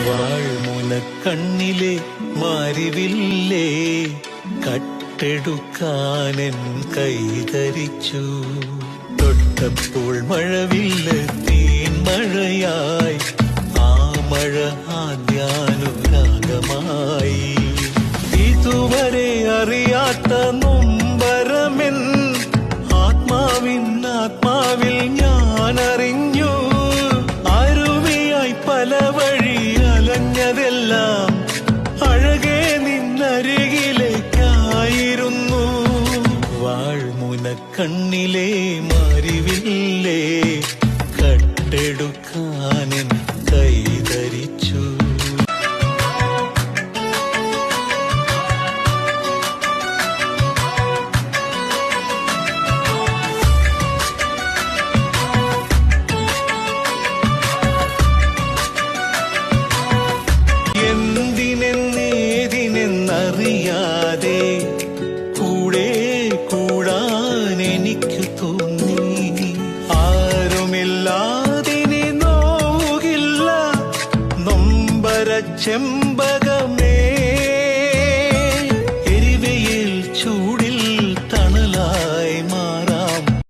വാൾമുനക്കണ്ണിലെ മാരിവില്ലേ കട്ടെടുക്കാനെൻ കൈതരിച്ചു. തൊട്ടപ്പോൾ മഴവില്ല് തീൻമഴയായി, ആ മഴ ആദ്യാനുരാഗമായി. ഇതുവരെ അറിയാത്ത നൊമ്പരമെൻ ആത്മാവിൽ ഞാനറിഞ്ഞു. അരുവിയായി പല വഴി അലഞ്ഞതെല്ലാം അഴകെ നിന്നരികിലേക്കായിരുന്നു. വാൾമുനക്കണ്ണിലെ മാരിവില്ലേ കട്ടെടുക്കാനെൻ കൈതരിച്ചു. എന്തിനെന്നേതിനെന്നറിയാതെ കൂടെ കൂടാൻ എനിക്ക് തോന്നി. ആരുമില്ലാതിനി നോകില്ല നൊമ്പരച്ചെം